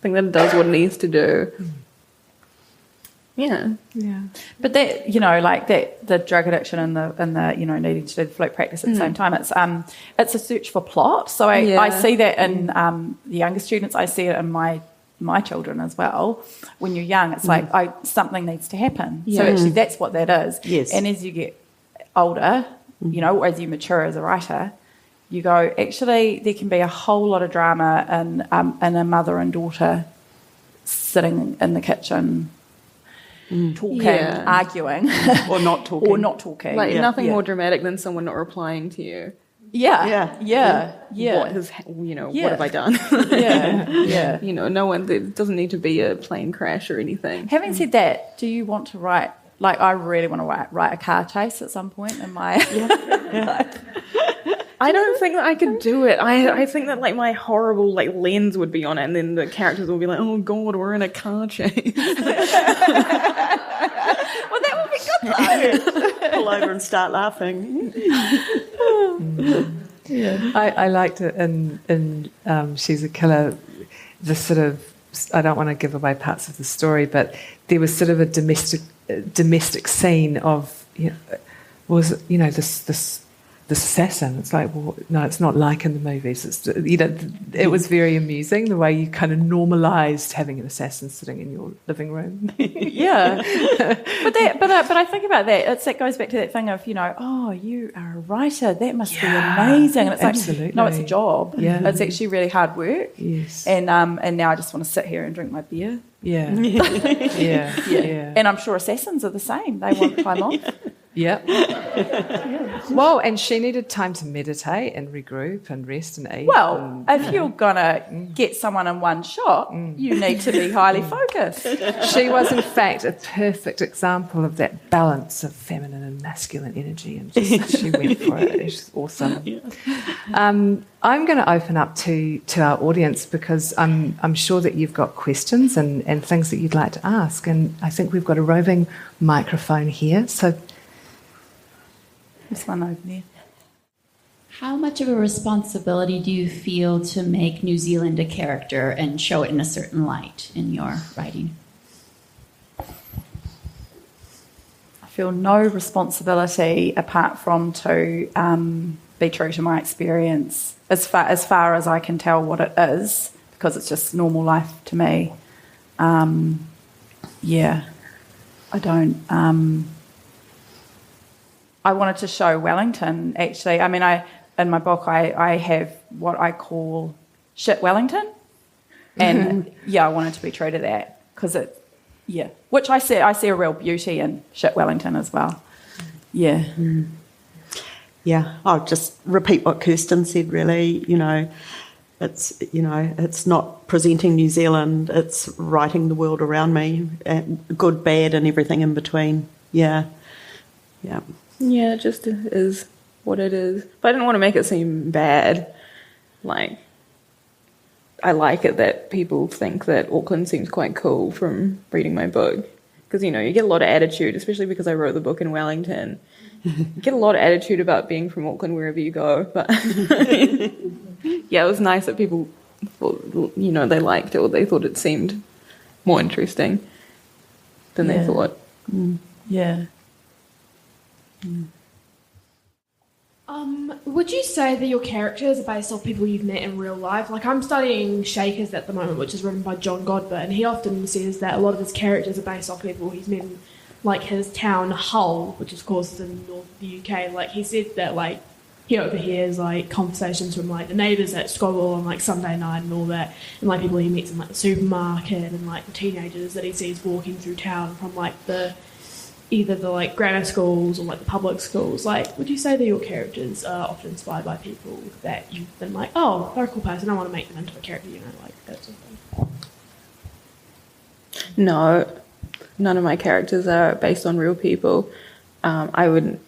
does what it needs to do. Yeah. But that, like that, the drug addiction and the needing to do the flute practice at the same time, it's a search for plot. So I see that in the younger students. I see it in my children as well. When you're young, it's like something needs to happen. So actually, that's what that is. Yes. And as you get older, or as you mature as a writer, you go, actually, there can be a whole lot of drama in a mother and daughter sitting in the kitchen. Talking, arguing, or not talking, like nothing more dramatic than someone not replying to you. Yeah. What have I done? No one. There doesn't need to be a plane crash or anything. Having said that, do you want to write? Like, I really want to write a car chase at some point in my life. I don't think that I could do it. I think that like my horrible like lens would be on it, and then the characters will be like, "Oh God, we're in a car chase." Well, that would be good though. Pull over and start laughing. I liked it in She's a Killer. The sort of, I don't want to give away parts of the story, but there was sort of a domestic scene of this assassin. It's like, well, no, it's not like in the movies. It's, it was very amusing the way you kind of normalised having an assassin sitting in your living room. Yeah, but I think about that. It goes back to that thing of oh, you are a writer. That must be amazing. And it's absolutely. like, no, it's a job. Yeah, it's actually really hard work. Yes, and now I just want to sit here and drink my beer. Yeah. And I'm sure assassins are the same. They want time off. Yeah. Well, and she needed time to meditate and regroup and rest and eat. Well, if you're going to get someone in one shot, you need to be highly focused. She was, in fact, a perfect example of that balance of feminine and masculine energy, and she went for it. She's awesome. Yeah. I'm going to open up to our audience because I'm sure that you've got questions and things that you'd like to ask, and I think we've got a roving microphone here, so... This one over there. How much of a responsibility do you feel to make New Zealand a character and show it in a certain light in your writing? I feel no responsibility apart from to be true to my experience as far as I can tell what it is, because it's just normal life to me. I don't... I wanted to show Wellington, actually. I mean, in my book, I have what I call shit Wellington. And, I wanted to be true to that because which I see a real beauty in shit Wellington as well. Yeah. Mm. Yeah, I'll just repeat what Kirsten said, really. It's not presenting New Zealand, it's writing the world around me, good, bad, and everything in between. Yeah. Yeah, it just is what it is. But I didn't want to make it seem bad. Like, I like it that people think that Auckland seems quite cool from reading my book. Because, you get a lot of attitude, especially because I wrote the book in Wellington. You get a lot of attitude about being from Auckland wherever you go. But, yeah, it was nice that people thought, they liked it, or they thought it seemed more interesting than they thought. Yeah. Would you say that your characters are based off people you've met in real life? Like, I'm studying Shakers at the moment, which is written by John Godber, and he often says that a lot of his characters are based off people he's met in, like, his town Hull, which of course is in north of the UK. Like, he said that, like, he overhears, like, conversations from, like, the neighbours at Scrabble on, like, Sunday night and all that, and, like, people he meets in, like, the supermarket, and, like, the teenagers that he sees walking through town from, like, either the like grammar schools or like the public schools. Like, would you say that your characters are often inspired by people that you've been like, oh, they're a cool person, I want to make them into a character, like that sort of thing? No, none of my characters are based on real people. I would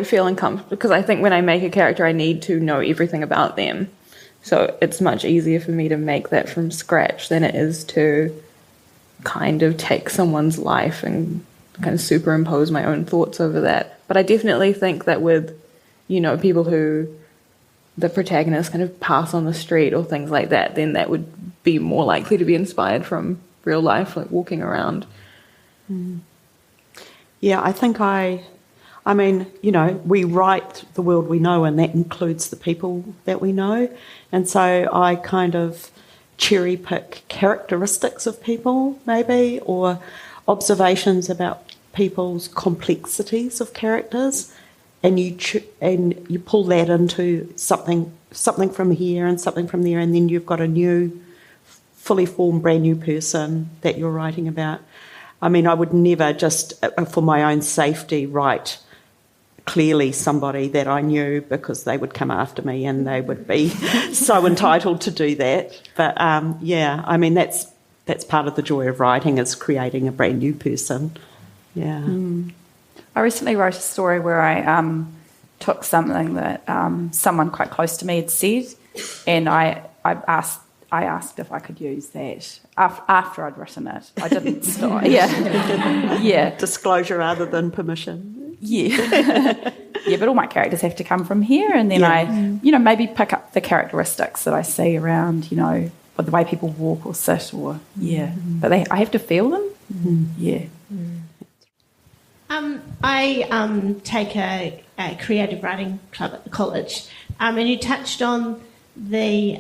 feel uncomfortable because I think when I make a character, I need to know everything about them. So it's much easier for me to make that from scratch than it is to kind of take someone's life and kind of superimpose my own thoughts over that. But I definitely think that with, people who the protagonists kind of pass on the street or things like that, then that would be more likely to be inspired from real life, like walking around. Yeah, I think we write the world we know, and that includes the people that we know. And so I kind of cherry pick characteristics of people, maybe, or observations about people's complexities of characters, and you pull that into something from here and something from there, and then you've got a new, fully formed, brand new person that you're writing about. I mean, I would never just, for my own safety, write clearly somebody that I knew, because they would come after me and they would be so entitled to do that. But that's part of the joy of writing, is creating a brand new person. Yeah. I recently wrote a story where I took something that someone quite close to me had said, and I asked if I could use that after I'd written it. I didn't start. Yeah. Disclosure rather than permission. Yeah. Yeah, but all my characters have to come from here, and then I, maybe pick up the characteristics that I see around, or the way people walk or sit, or but I have to feel them. Yeah. I take a creative writing club at the college, and you touched on the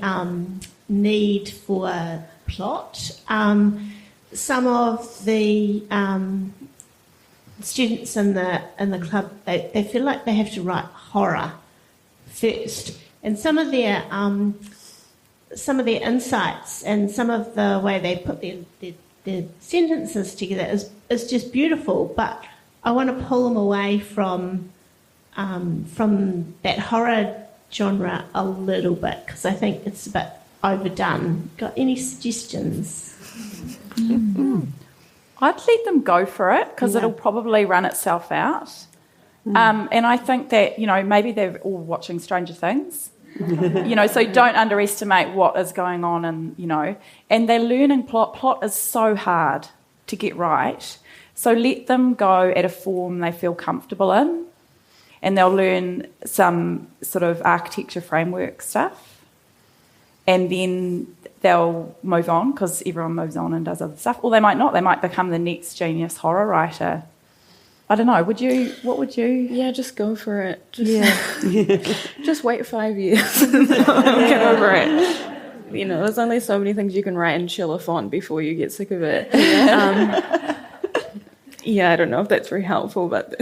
need for plot. Some of the students in the club, they feel like they have to write horror first, and some of their insights and some of the way they put their sentences together is just beautiful, but I want to pull them away from that horror genre a little bit, because I think it's a bit overdone. Got any suggestions? I'd let them go for it, because it'll probably run itself out. And I think that, maybe they're all watching Stranger Things. So don't underestimate what is going on, and they're learning plot. Plot is so hard to get right. So let them go at a form they feel comfortable in, and they'll learn some sort of architecture framework stuff, and then they'll move on, because everyone moves on and does other stuff. Or they might not. They might become the next genius horror writer. I don't know. What would you? Yeah, just go for it. Just wait 5 years and get over it. There's only so many things you can write in chiller font before you get sick of it. I don't know if that's very helpful, but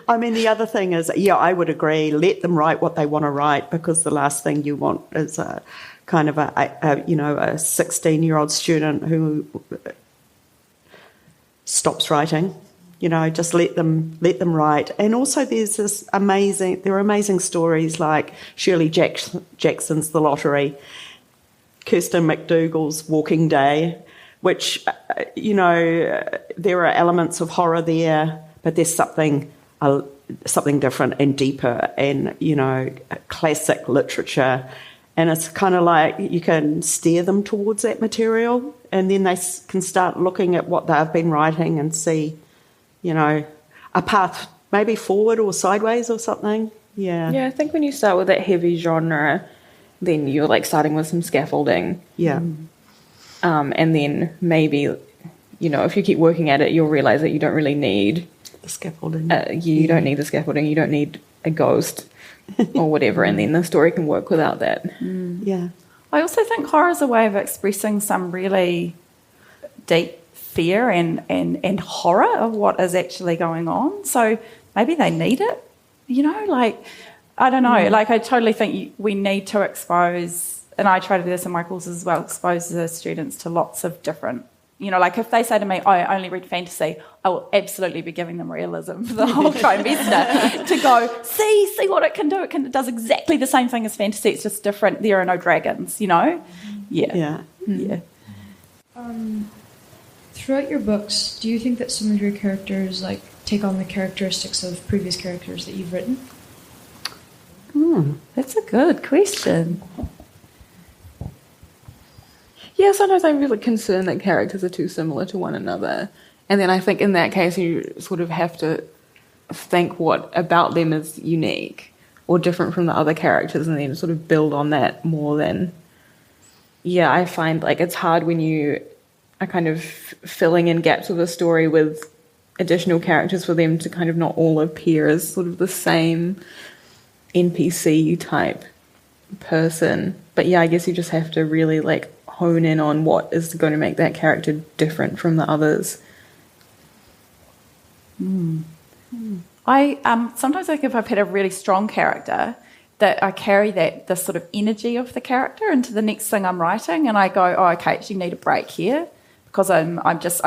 I mean, the other thing is, I would agree. Let them write what they want to write, because the last thing you want is a kind of a 16-year-old student who stops writing. Just let them write. And also, there are amazing stories like Shirley Jackson's The Lottery, Kirsten McDougall's Walking Day, which, there are elements of horror there, but there's something different and deeper and, classic literature. And it's kind of like you can steer them towards that material, and then they can start looking at what they've been writing and see, a path maybe forward or sideways or something. Yeah. Yeah, I think when you start with that heavy genre, then you're like starting with some scaffolding. Yeah. And then maybe, if you keep working at it, you'll realize that you don't really need the scaffolding. You don't need the scaffolding. You don't need a ghost or whatever, and then the story can work without that. Yeah. I also think horror is a way of expressing some really deep fear and horror of what is actually going on. So maybe they need it, I don't know. I totally think we need to expose, and I try to do this in my courses as well, expose the students to lots of different, if they say to me, I only read fantasy, I will absolutely be giving them realism for the whole trimester to go, see what it can do. It does exactly the same thing as fantasy. It's just different. There are no dragons, Yeah. Yeah. Yeah. Throughout your books, do you think that some of your characters take on the characteristics of previous characters that you've written? That's a good question. Yeah, sometimes I'm really concerned that characters are too similar to one another. And then I think in that case you sort of have to think what about them is unique or different from the other characters, and then sort of build on that more than... Yeah, I find it's hard when you are kind of filling in gaps of a story with additional characters for them to kind of not all appear as sort of the same NPC type person. But yeah, I guess you just have to really hone in on what is going to make that character different from the others. I sometimes if I've had a really strong character, that I carry the sort of energy of the character into the next thing I'm writing, and I go, oh, okay, actually need a break here because I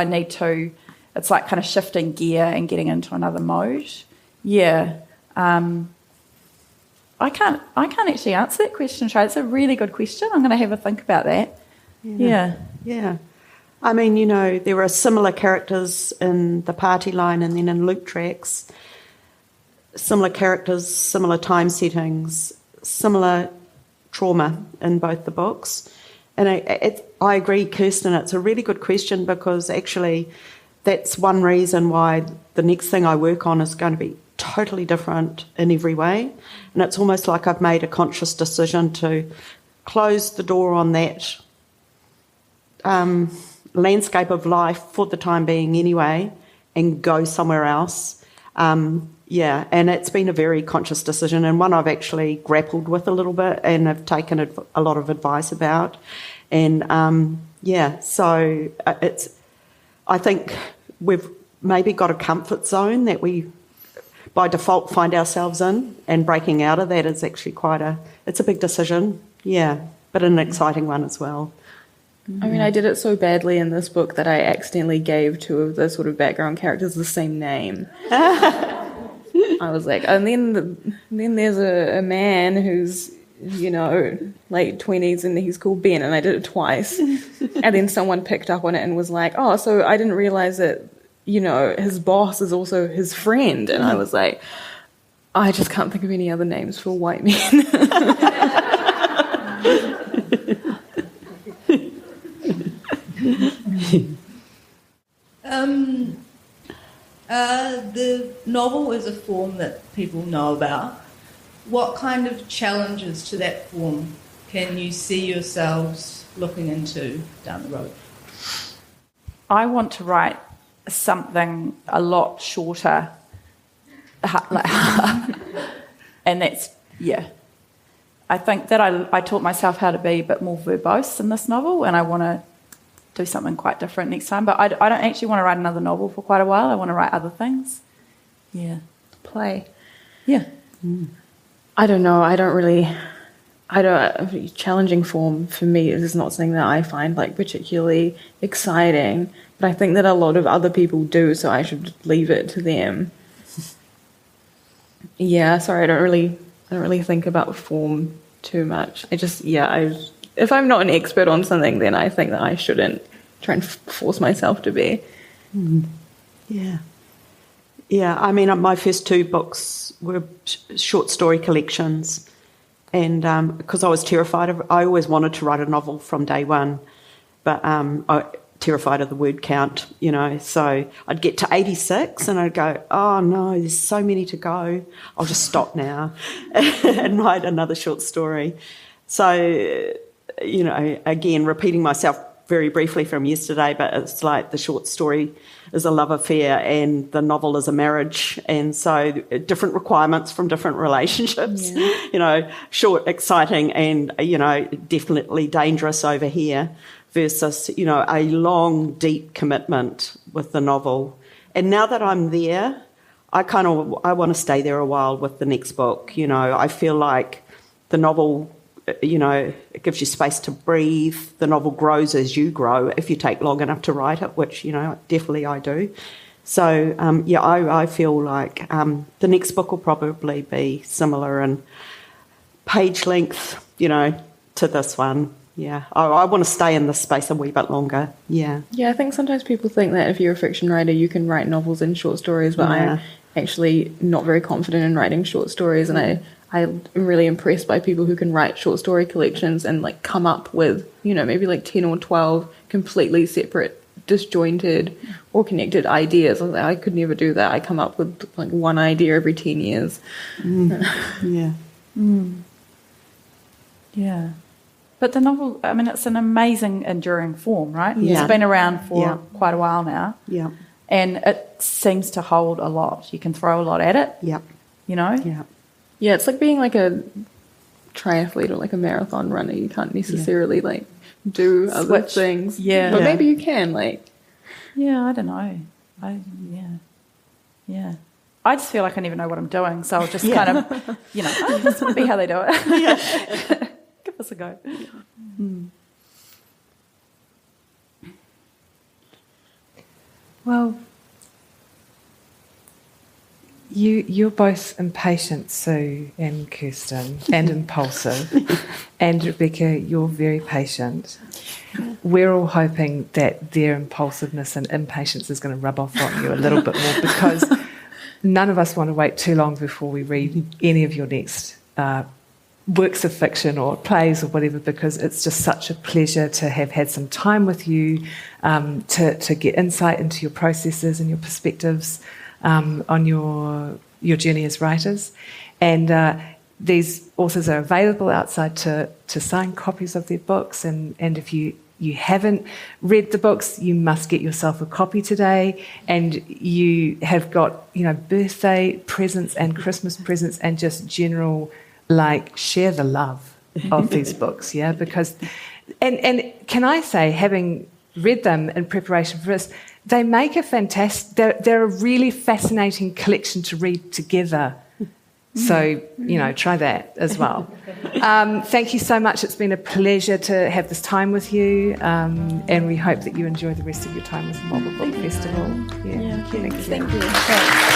need to. It's like kind of shifting gear and getting into another mode. Yeah. I can't actually answer that question, Trey. It's a really good question. I'm going to have a think about that. Yeah. I mean, there are similar characters in The Party Line and then in Loop Tracks. Similar characters, similar time settings, similar trauma in both the books. And I agree, Kirsten, it's a really good question because actually that's one reason why the next thing I work on is going to be totally different in every way. And it's almost like I've made a conscious decision to close the door on that landscape of life for the time being anyway and go somewhere else. And it's been a very conscious decision and one I've actually grappled with a little bit and have taken a lot of advice about. And so I think we've maybe got a comfort zone that we by default find ourselves in, and breaking out of that is actually it's a big decision, but an exciting one as well. I mean, I did it so badly in this book that I accidentally gave two of the sort of background characters the same name. I was like, and then there's a man who's, late 20s and he's called Ben, and I did it twice. And then someone picked up on it and was like, oh, so I didn't realise that, his boss is also his friend. And I was like, I just can't think of any other names for white men. The novel is a form that people know about. What kind of challenges to that form can you see yourselves looking into down the road? I want to write something a lot shorter, and that's, I think that I taught myself how to be a bit more verbose in this novel, and I want to do something quite different next time. But I don't actually want to write another novel for quite a while. I want to write other things. Yeah. Play. Yeah. I don't know. Challenging form for me is not something that I find particularly exciting, but I think that a lot of other people do, so I should leave it to them. Yeah, sorry, I don't really think about form too much. If I'm not an expert on something, then I think that I shouldn't try and force myself to be. Yeah. Yeah, I mean, my first 2 books were short story collections. And because I was terrified I always wanted to write a novel from day one, but I terrified of the word count, so I'd get to 86 and I'd go, oh no, there's so many to go. I'll just stop now and write another short story. So, again, repeating myself very briefly from yesterday, but it's like the short story is a love affair and the novel is a marriage, and so different requirements from different relationships, short, exciting, and, definitely dangerous over here versus, a long, deep commitment with the novel. And now that I'm there, I want to stay there a while with the next book. I feel like the novel, it gives you space to breathe. The novel grows as you grow if you take long enough to write it, which, definitely I do. So, I feel like the next book will probably be similar in page length, to this one. Yeah, I want to stay in this space a wee bit longer. Yeah. Yeah, I think sometimes people think that if you're a fiction writer, you can write novels and short stories, but I'm actually not very confident in writing short stories, and I am really impressed by people who can write short story collections and come up with, maybe 10 or 12 completely separate, disjointed or connected ideas. I could never do that. I come up with one idea every 10 years. Yeah. Yeah. But the novel, I mean, it's an amazing enduring form, right? Yeah. It's been around for quite a while now. Yeah. And it seems to hold a lot. You can throw a lot at it. Yeah. Yeah. Yeah, it's like being a triathlete or a marathon runner. You can't necessarily do other things. Yeah. But maybe you can Yeah, I don't know. Yeah. I just feel like I never know what I'm doing, so I'll just kind of, I just want to be how they do it. Yeah. Give us a go. Well, you're both impatient, Sue and Kirsten, and impulsive. And Rebecca, you're very patient. We're all hoping that their impulsiveness and impatience is going to rub off on you a little bit more, because none of us want to wait too long before we read any of your next works of fiction or plays or whatever, because it's just such a pleasure to have had some time with you, to get insight into your processes and your perspectives on your journey as writers. And these authors are available outside to sign copies of their books, and if you haven't read the books, you must get yourself a copy today. And you have got, birthday presents and Christmas presents and just general, share the love of these books, yeah? Because, and can I say, having read them in preparation for this, they make a fantastic, they're a really fascinating collection to read together. So, try that as well. Thank you so much. It's been a pleasure to have this time with you, and we hope that you enjoy the rest of your time with the Marlborough Book Festival. Yeah. Thank you.